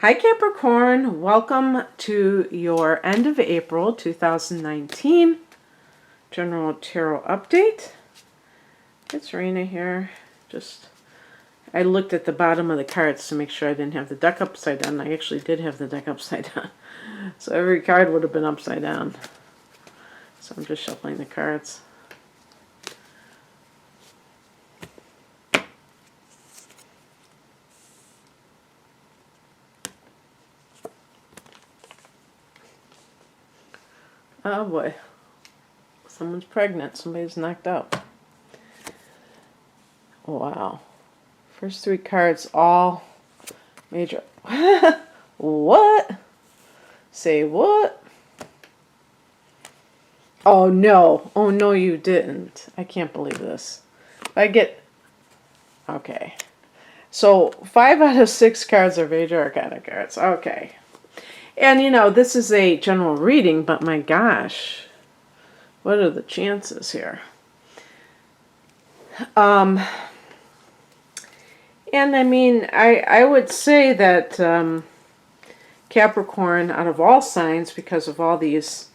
Hi Capricorn, welcome to your end of April 2019 General Tarot Update. It's Rena here. I looked at the bottom of the cards to make sure I didn't have the deck upside down. I actually did have the deck upside down. So every card would have been upside down. So I'm just shuffling the cards. Oh boy. Someone's pregnant. Somebody's knocked out. Wow. First three cards, all major. What? Say what? Oh no. Oh no, you didn't. I can't believe this. Okay. So 5 out of 6 cards are major arcana cards. Okay. And you know, this is a general reading, but my gosh, what are the chances here? And I mean, I would say that Capricorn, out of all signs, because of all these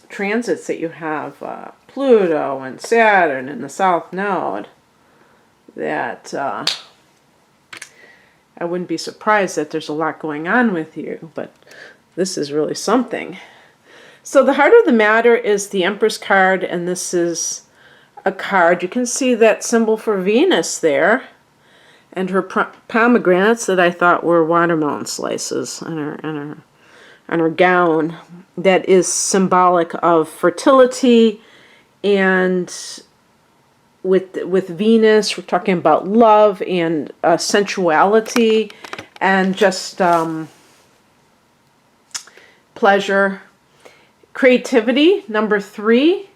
transits that you have, Pluto and Saturn in the South Node, that I wouldn't be surprised that there's a lot going on with you, but this is really something. So the heart of the matter is the Empress card, and this is a card. You can see that symbol for Venus there, and her pomegranates that I thought were watermelon slices on her gown. That is symbolic of fertility, and with Venus, we're talking about love and sensuality and just pleasure. Creativity, number 3.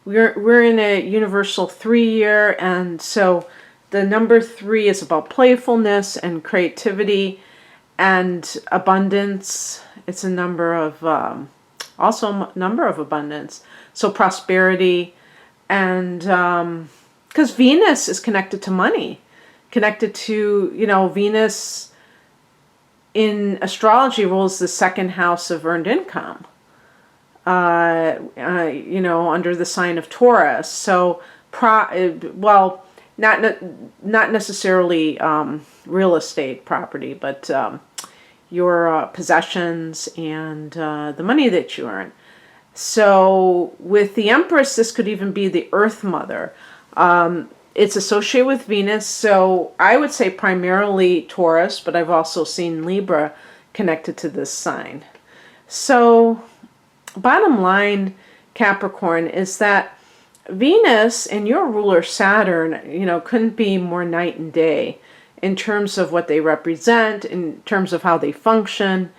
We're in a universal 3 year, and so the number 3 is about playfulness and creativity and abundance. It's a number of also number of abundance. So prosperity, and because Venus is connected to money, connected to, you know, Venus in astrology rules the 2nd house of earned income, you know, under the sign of Taurus. So, well, not necessarily real estate property, but your possessions and the money that you earn. So with the Empress, this could even be the Earth Mother. It's associated with Venus, so I would say primarily Taurus, but I've also seen Libra connected to this sign. So bottom line, Capricorn, is that Venus and your ruler Saturn, you know, couldn't be more night and day in terms of what they represent, in terms of how they function.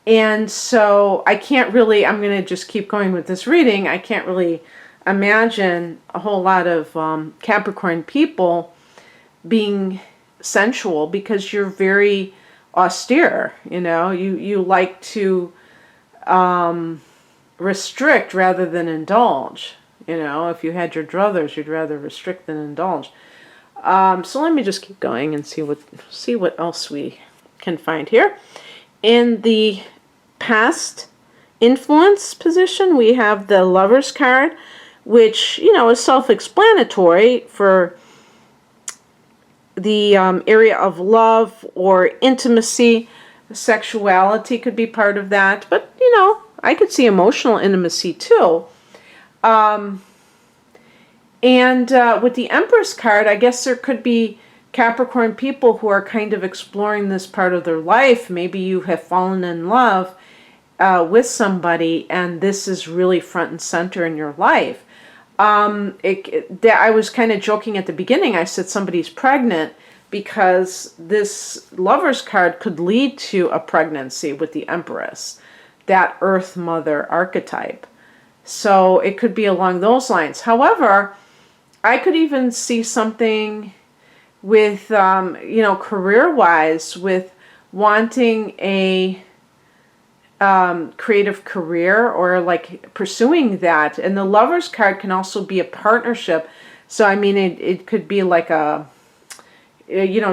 And so I can't really, I'm going to just keep going with this reading. I can't really imagine a whole lot of Capricorn people being sensual, because you're very austere, you know. You like to restrict rather than indulge. You know, if you had your druthers, you'd rather restrict than indulge. So let me just keep going and see what else we can find here. In the past influence position, we have the Lovers card, which, you know, is self-explanatory for the area of love or intimacy. Sexuality could be part of that, but, you know, I could see emotional intimacy too. And with the Empress card, I guess there could be Capricorn people who are kind of exploring this part of their life. Maybe you have fallen in love with somebody, and this is really front and center in your life. I was kind of joking at the beginning. I said somebody's pregnant, because this Lover's card could lead to a pregnancy with the Empress, that Earth Mother archetype. So it could be along those lines. However, I could even see something with, you know, career-wise, with wanting a creative career, or like pursuing that. And the Lover's card can also be a partnership. So I mean, it could be like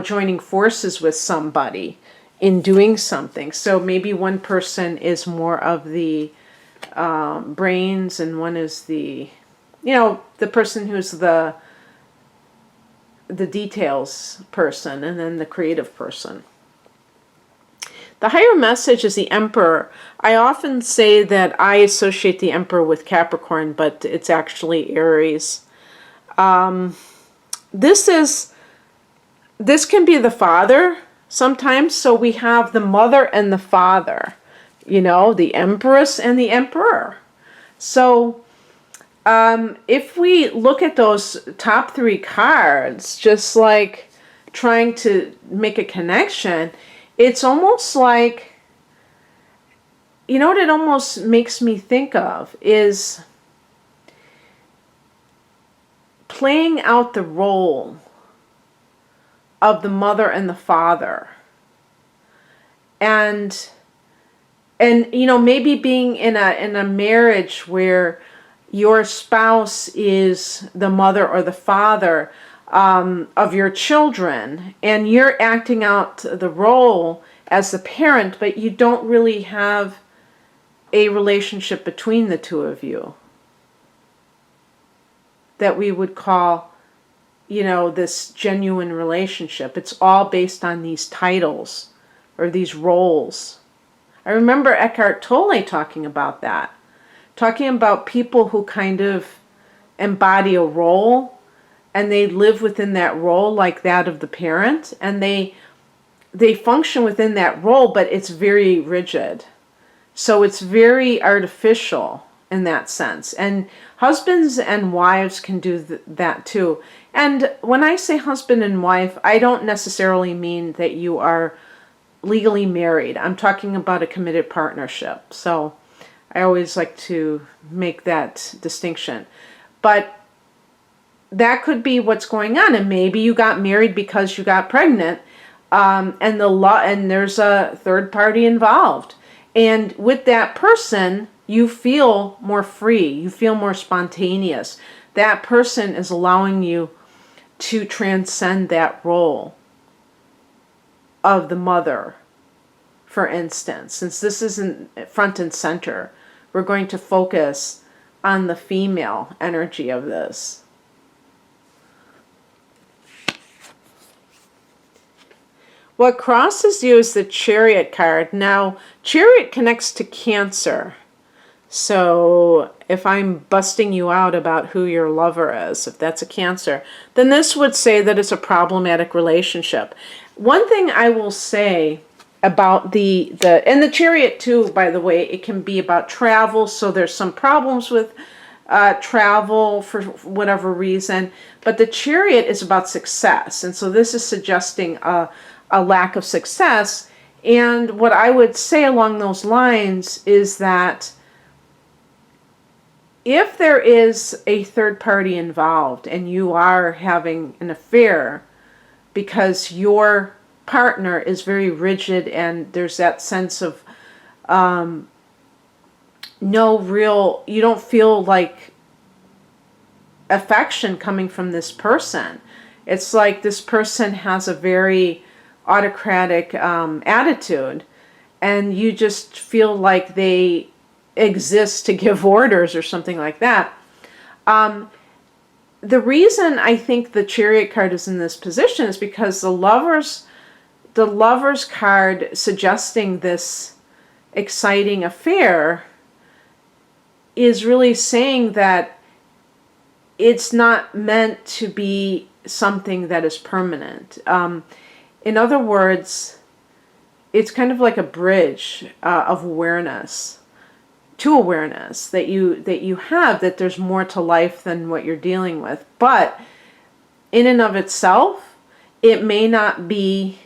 joining forces with somebody in doing something. So maybe one person is more of the brains, and one is the person who's the details person, and then the creative person. The higher message is the Emperor. I often say that I associate the Emperor with Capricorn, but it's actually Aries. This can be the father sometimes. So we have the mother and the father, the Empress and the Emperor. So if we look at those top three cards, just like trying to make a connection, it's almost like, what it almost makes me think of is playing out the role of the mother and the father. And maybe being in a marriage where your spouse is the mother or the father of your children, and you're acting out the role as the parent, but you don't really have a relationship between the two of you that we would call, this genuine relationship. It's all based on these titles or these roles. I remember Eckhart Tolle talking about that, talking about people who kind of embody a role, and they live within that role like that of the parent, and they function within that role, but it's very rigid. So it's very artificial in that sense. And husbands and wives can do that too. And when I say husband and wife, I don't necessarily mean that you are legally married. I'm talking about a committed partnership. So I always like to make that distinction. But that could be what's going on. And maybe you got married because you got pregnant, and there's a third party involved. And with that person, you feel more free. You feel more spontaneous. That person is allowing you to transcend that role of the mother, for instance. Since this isn't front and center, we're going to focus on the female energy of this. What crosses you is the Chariot card. Now, Chariot connects to Cancer. So if I'm busting you out about who your lover is, if that's a Cancer, then this would say that it's a problematic relationship. One thing I will say about the Chariot too, by the way, it can be about travel. So there's some problems with travel for whatever reason. But the Chariot is about success. And so this is suggesting a lack of success. And what I would say along those lines is that if there is a third party involved and you are having an affair because your partner is very rigid and there's that sense of you don't feel like affection coming from this person. It's like this person has a very autocratic attitude, and you just feel like they exist to give orders or something like that. The reason I think the Chariot card is in this position is because the Lovers card suggesting this exciting affair is really saying that it's not meant to be something that is permanent. In other words, it's kind of like a bridge of awareness to awareness that you have, that there's more to life than what you're dealing with. But in and of itself, it may not be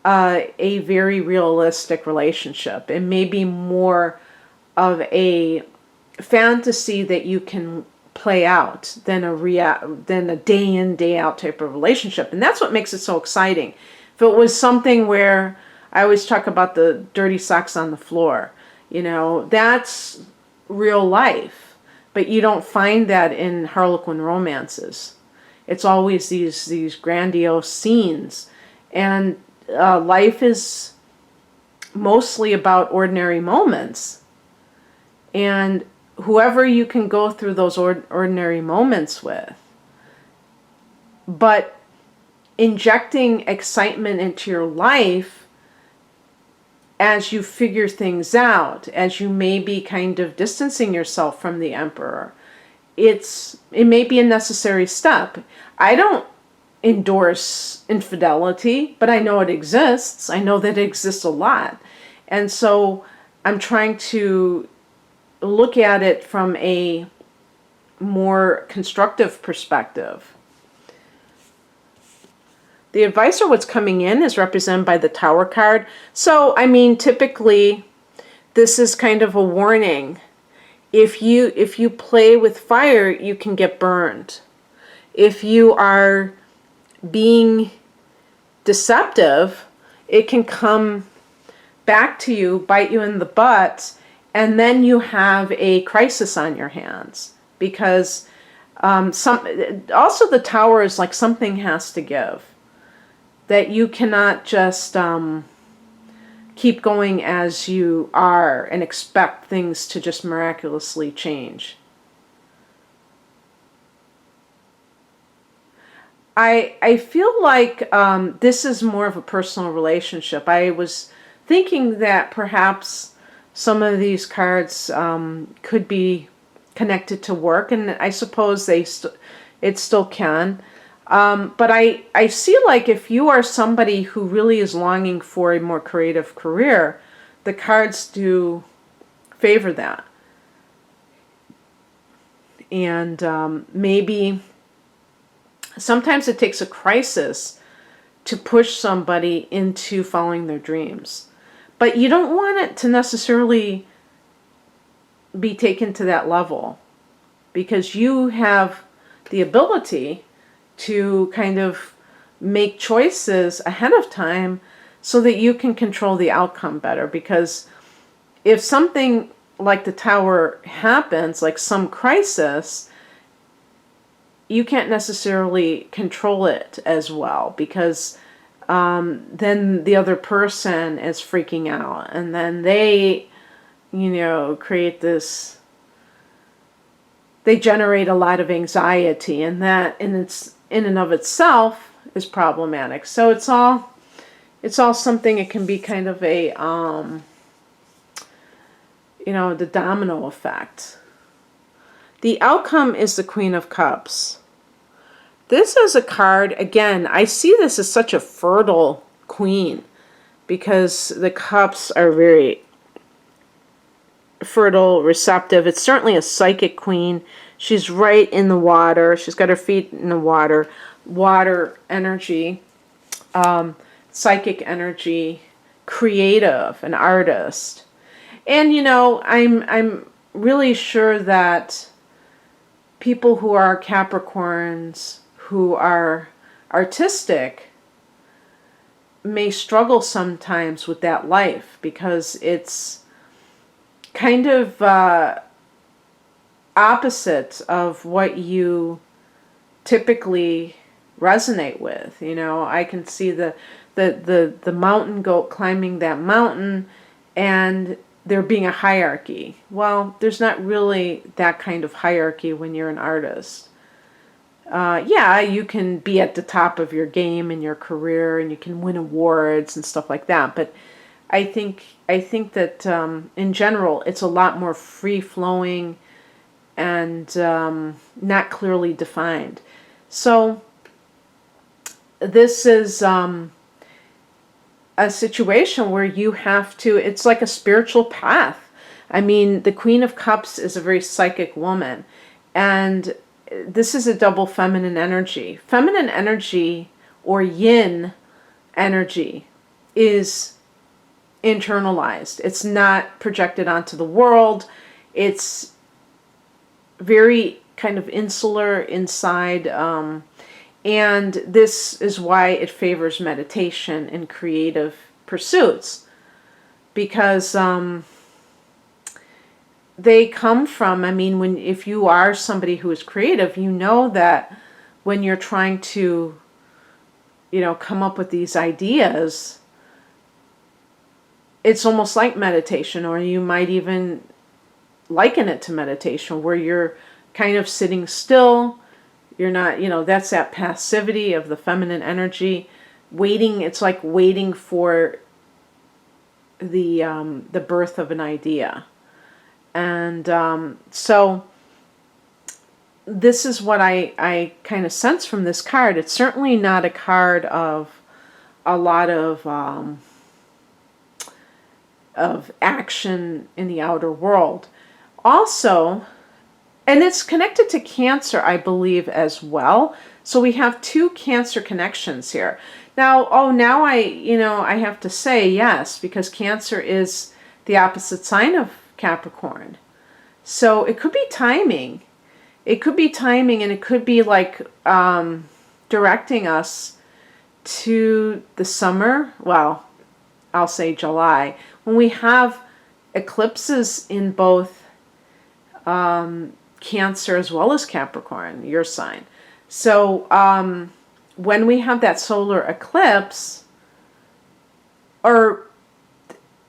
a very realistic relationship. It may be more of a fantasy that you can play out than a day in, day out type of relationship. And that's what makes it so exciting. If it was something where I always talk about the dirty socks on the floor, that's real life. But you don't find that in Harlequin romances. It's always these grandiose scenes. And life is mostly about ordinary moments. And whoever you can go through those ordinary moments with, but injecting excitement into your life as you figure things out, as you may be kind of distancing yourself from the Emperor, it may be a necessary step. I don't endorse infidelity, but I know it exists. I know that it exists a lot. And so I'm trying to look at it from a more constructive perspective. The advisor, what's coming in, is represented by the Tower card. So, I mean, typically, this is kind of a warning. If you play with fire, you can get burned. If you are being deceptive, it can come back to you, bite you in the butt, and then you have a crisis on your hands. Because also the Tower is like something has to give. That you cannot just keep going as you are and expect things to just miraculously change. I feel like this is more of a personal relationship. I was thinking that perhaps some of these cards could be connected to work, and I suppose it still can. But I see, like, if you are somebody who really is longing for a more creative career, the cards do favor that. And maybe sometimes it takes a crisis to push somebody into following their dreams. But you don't want it to necessarily be taken to that level, because you have the ability to kind of make choices ahead of time so that you can control the outcome better. Because if something like the Tower happens, like some crisis, you can't necessarily control it as well, because then the other person is freaking out, and then they, create this. They generate a lot of anxiety, and that in and of itself is problematic. So it's all something. It can be kind of a the domino effect. The outcome is the Queen of Cups. This is a card, again, I see this as such a fertile queen, because the cups are very fertile, receptive. It's certainly a psychic queen. She's right in the water. She's got her feet in the water. Water energy, psychic energy, creative, an artist. And I'm really sure that people who are Capricorns, who are artistic, may struggle sometimes with that life, because it's kind of opposite of what you typically resonate with. I can see the mountain goat climbing that mountain, and there being a hierarchy. Well, there's not really that kind of hierarchy when you're an artist. Yeah, you can be at the top of your game in your career, and you can win awards and stuff like that. But I think that in general, it's a lot more free-flowing and not clearly defined. So this is a situation where you have to, it's like a spiritual path. I mean, the Queen of Cups is a very psychic woman, and this is a double feminine energy. Feminine energy, or yin energy, is internalized. It's not projected onto the world. It's very kind of insular inside, and this is why it favors meditation and creative pursuits, because they come from, if you are somebody who is creative, you know that when you're trying to, come up with these ideas, it's almost like meditation, or you might even liken it to meditation, where you're kind of sitting still. You're not, that's that passivity of the feminine energy, waiting. It's like waiting for the birth of an idea. And so this is what I kind of sense from this card. It's certainly not a card of a lot of action in the outer world. Also, and it's connected to Cancer, I believe, as well. So we have two Cancer connections here. Now, now I have to say yes, because Cancer is the opposite sign of Capricorn. So it could be timing. It could be timing, and it could be like directing us to the summer. Well, I'll say July, when we have eclipses in both Cancer as well as Capricorn, your sign. So when we have that solar eclipse, or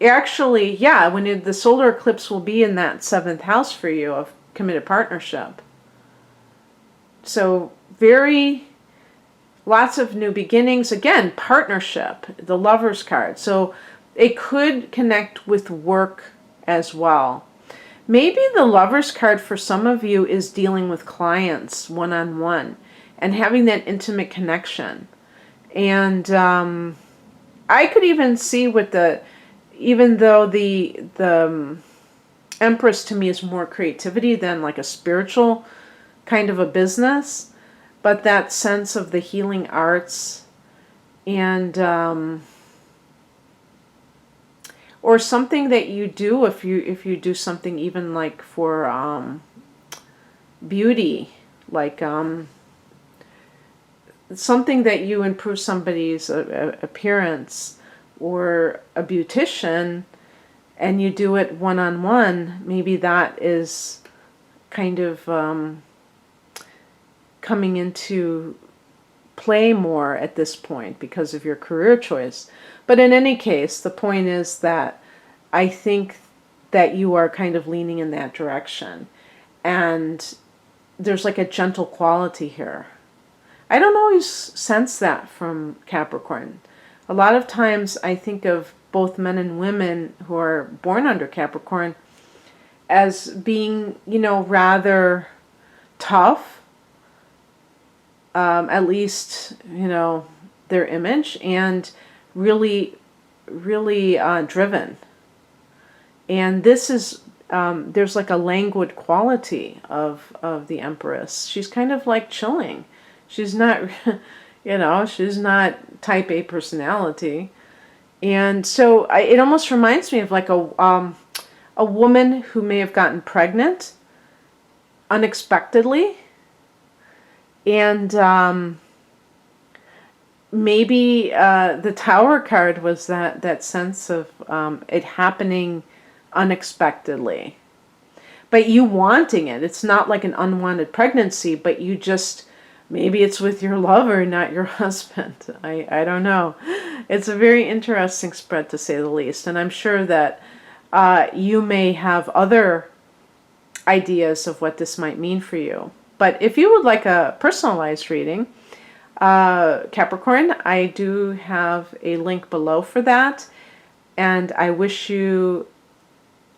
actually, yeah, when the solar eclipse will be in that 7th house for you of committed partnership. So lots of new beginnings. Again, partnership, the Lover's card. So it could connect with work as well. Maybe the Lover's card for some of you is dealing with clients one-on-one and having that intimate connection. And I could even see with even though the Empress to me is more creativity than like a spiritual kind of a business, but that sense of the healing arts and or something that you do, if you do something even like for beauty, like something that you improve somebody's appearance, or a beautician, and you do it one-on-one. Maybe that is kind of coming into play more at this point because of your career choice. But in any case, the point is that I think that you are kind of leaning in that direction. And there's like a gentle quality here. I don't always sense that from Capricorn. A lot of times I think of both men and women who are born under Capricorn as being, rather tough, at least, their image, and really, really driven. And this is, there's like a languid quality of the Empress. She's kind of like chilling. She's not, she's not type A personality. And so it almost reminds me of like a woman who may have gotten pregnant unexpectedly. And maybe the Tower card was that sense of it happening unexpectedly. But you wanting it. It's not like an unwanted pregnancy, but you just, maybe it's with your lover, not your husband. I don't know. It's a very interesting spread, to say the least. And I'm sure that you may have other ideas of what this might mean for you. But if you would like a personalized reading, Capricorn, I do have a link below for that. And I wish you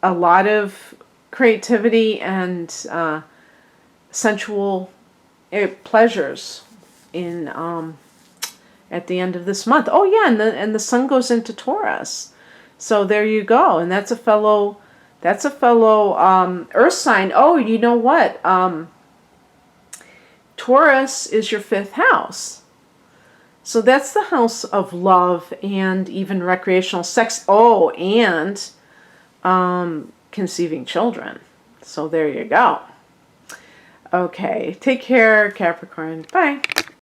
a lot of creativity and sensual pleasures in at the end of this month. Oh yeah, and the sun goes into Taurus. So there you go. And that's a fellow earth sign. Oh, you know what? Taurus is your 5th house. So that's the house of love and even recreational sex. Oh, and conceiving children. So there you go. Okay, take care, Capricorn. Bye.